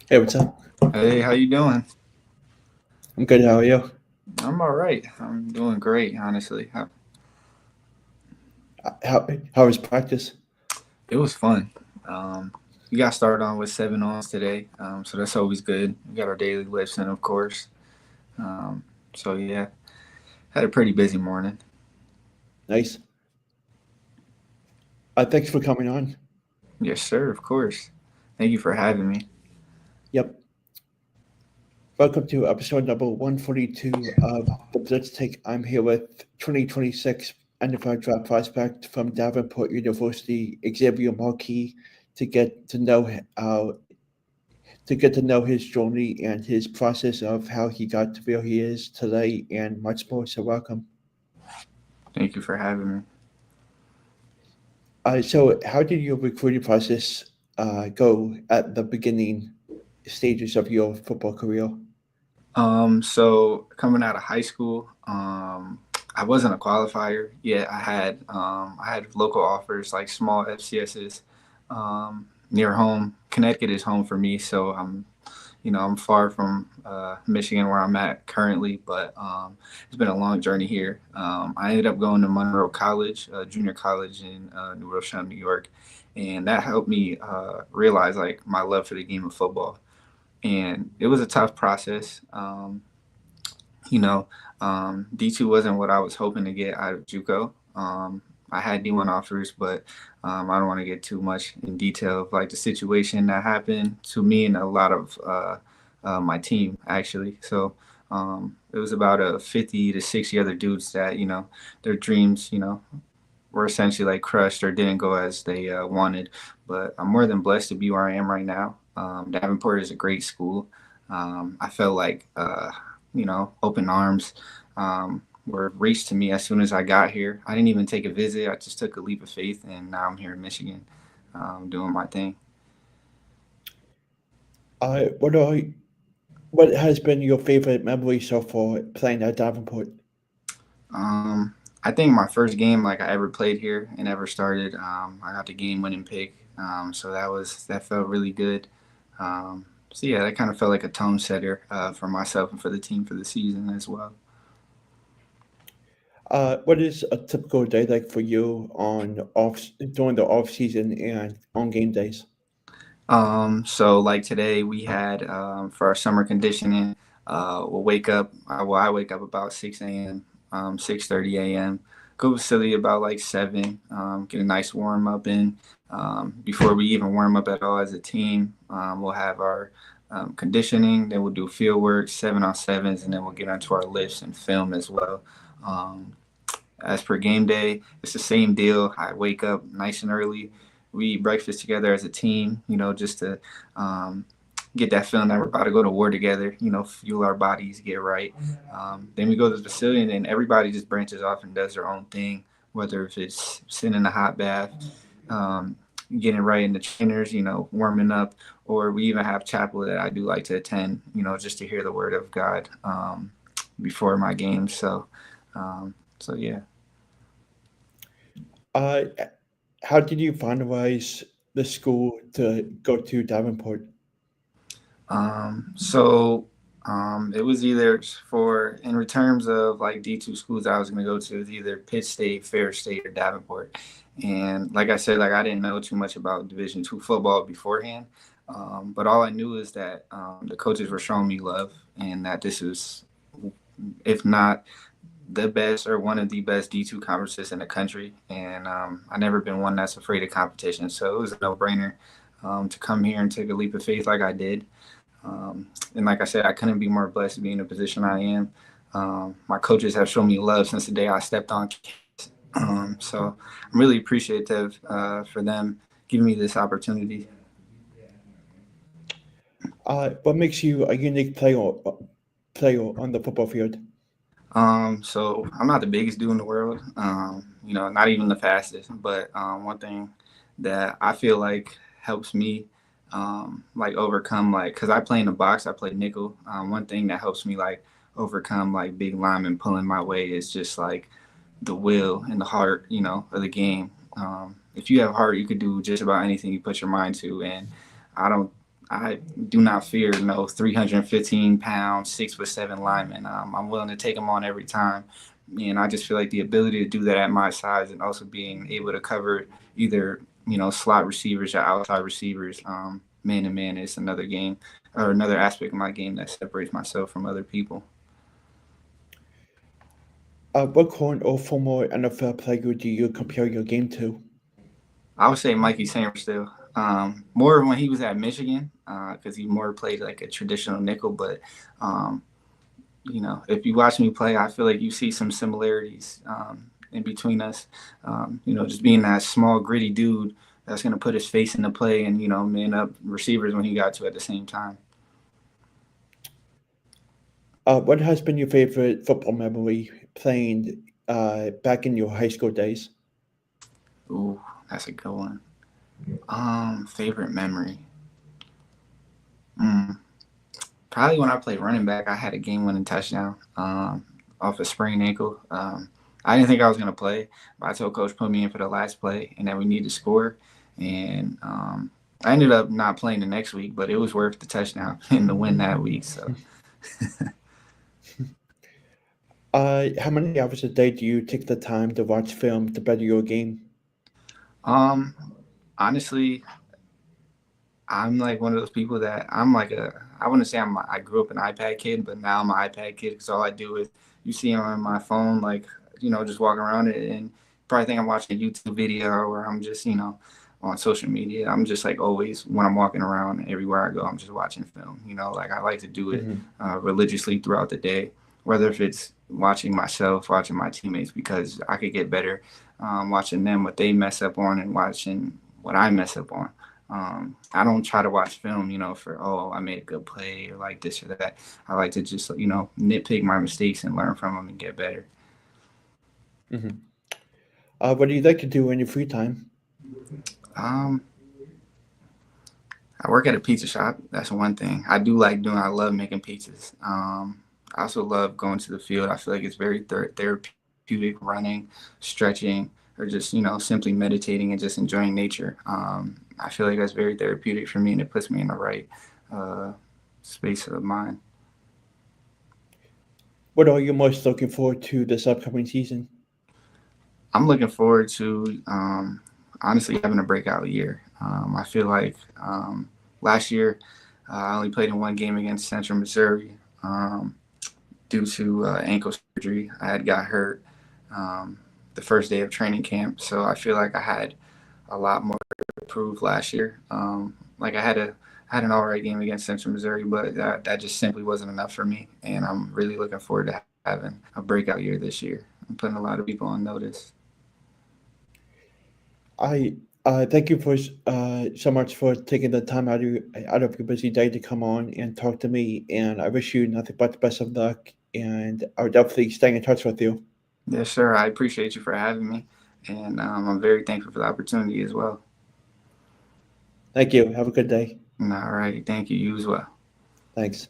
Hey, what's up? Hey, how you doing? I'm good. How are you? I'm all right. I'm doing great, honestly. How was practice? It was fun. Um, we got started on with 7 ons today, so that's always good. We got our daily lifts in, of course. Um, so yeah, had a pretty busy morning. Nice. Thanks for coming on. Yes, sir. Of course. Thank you for having me. Yep. Welcome to episode number 142 of the Blitz Take. I'm here with 2026 NFL draft prospect from Davenport University, Xavier Marquez, to get to know his journey and his process of how he got to where he is today, and much more. So, welcome. Thank you for having me. So, how did your recruiting process go at the beginning stages of your football career? So coming out of high school, I wasn't a qualifier yet. I had local offers like small FCSs near home. Connecticut is home for me, so I'm far from Michigan where I'm at currently, but it's been a long journey here. I ended up going to Monroe College, junior college in New Rochelle, New York, and that helped me realize like my love for the game of football. And it was a tough process. You know, D2 wasn't what I was hoping to get out of JUCO. I had D1 offers, but I don't want to get too much in detail of like the situation that happened to me and a lot of my team actually. So it was about a 50 to 60 other dudes that their dreams were essentially like crushed or didn't go as they wanted. But I'm more than blessed to be where I am right now. Davenport is a great school. I felt like open arms were reached to me as soon as I got here. I didn't even take a visit. I just took a leap of faith, and now I'm here in Michigan, doing my thing. Uh, what are what has been your favorite memory so far playing at Davenport? Um, I think my first game like I ever played here and ever started, I got the game winning pick. So that felt really good. So yeah, that kind of felt like a tone setter for myself and for the team for the season as well. What is a typical day like for you on off during the off season and on game days? So like today we had for our summer conditioning, we'll wake up. I wake up about 6 a.m., 6:30 a.m. Go to the facility about like 7. Get a nice warm up in. Before we even warm up at all as a team, we'll have our conditioning. Then we'll do field work, 7-on-7s, and then we'll get onto our lifts and film as well. Um, as per game day, it's the same deal. I wake up nice and early. We eat breakfast together as a team, just to get that feeling that we're about to go to war together, fuel our bodies, get right. Then we go to the facility, and then everybody just branches off and does their own thing, whether if it's sitting in a hot bath, um, getting right in the trainers, warming up, or we even have chapel that I do like to attend, just to hear the word of God before my games. So yeah. Uh, how did you finalize the school to go to Davenport? It was either for in terms of like D2 schools I was gonna go to, it was either Pitt State, Fair State, or Davenport. And like I said, like I didn't know too much about Division II football beforehand, but all I knew is that the coaches were showing me love, and that this is, if not the best or one of the best D2 conferences in the country. And I've never been one that's afraid of competition, so it was a no brainer to come here and take a leap of faith like I did. And like I said, I couldn't be more blessed to be in the position I am. My coaches have shown me love since the day I stepped on campus. So I'm really appreciative for them giving me this opportunity. What makes you a unique player on the football field? So I'm not the biggest dude in the world, not even the fastest, but one thing that I feel like helps me like overcome like because I play in the box, I play nickel. One thing that helps me like overcome like big linemen pulling my way is just like the will and the heart, of the game. If you have heart, you could do just about anything you put your mind to, and I don't. I do not fear no 315-pound, 6'7" lineman. I'm willing to take them on every time. And I just feel like the ability to do that at my size and also being able to cover either, slot receivers or outside receivers, man to man is another game or another aspect of my game that separates myself from other people. What current or former NFL player do you compare your game to? I would say Mikey Sanders still. More when he was at Michigan, because he more played like a traditional nickel. But um, if you watch me play, I feel like you see some similarities in between us. Just being that small, gritty dude that's going to put his face into play and man up receivers when he got to at the same time. What has been your favorite football memory playing back in your high school days? Ooh, that's a good one. Favorite memory. Mm, Probably when I played running back, I had a game-winning touchdown off a sprained ankle. I didn't think I was gonna play, but I told coach put me in for the last play, and that we need to score. And I ended up not playing the next week, but it was worth the touchdown and the win that week. So, How many hours a day do you take the time to watch film to better your game? um, honestly, I'm like one of those people that I wouldn't say I grew up an iPad kid, but now I'm an iPad kid because all I do is you see on my phone, like, just walking around it and probably think I'm watching a YouTube video or I'm just, on social media. I'm just like always when I'm walking around everywhere I go, I'm just watching film, like I like to do it Mhm. religiously throughout the day, whether if it's watching myself, watching my teammates, because I could get better watching them, what they mess up on and watching what I mess up on. I don't try to watch film, for, oh, I made a good play or like this or that. I like to just, nitpick my mistakes and learn from them and get better. Mhm. What do you like to do in your free time? Um, I work at a pizza shop. That's one thing I do like doing. I love making pizzas. I also love going to the field. I feel like it's very therapeutic, running, stretching, or just, simply meditating and just enjoying nature. I feel like that's very therapeutic for me and it puts me in the right uh, space of mind. What are you most looking forward to this upcoming season? I'm looking forward to honestly having a breakout year. I feel like last year I only played in one game against Central Missouri due to ankle surgery. I had got hurt um, the first day of training camp, so I feel like I had a lot more to prove last year. Like I had an all right game against Central Missouri, but that just simply wasn't enough for me. And I'm really looking forward to having a breakout year this year. I'm putting a lot of people on notice. I thank you for so much for taking the time out of your busy day to come on and talk to me. And I wish you nothing but the best of luck. And I'll definitely stay in touch with you. Yes, sir. I appreciate you for having me, and I'm very thankful for the opportunity as well. Thank you. Have a good day. All right. Thank you. You as well. Thanks.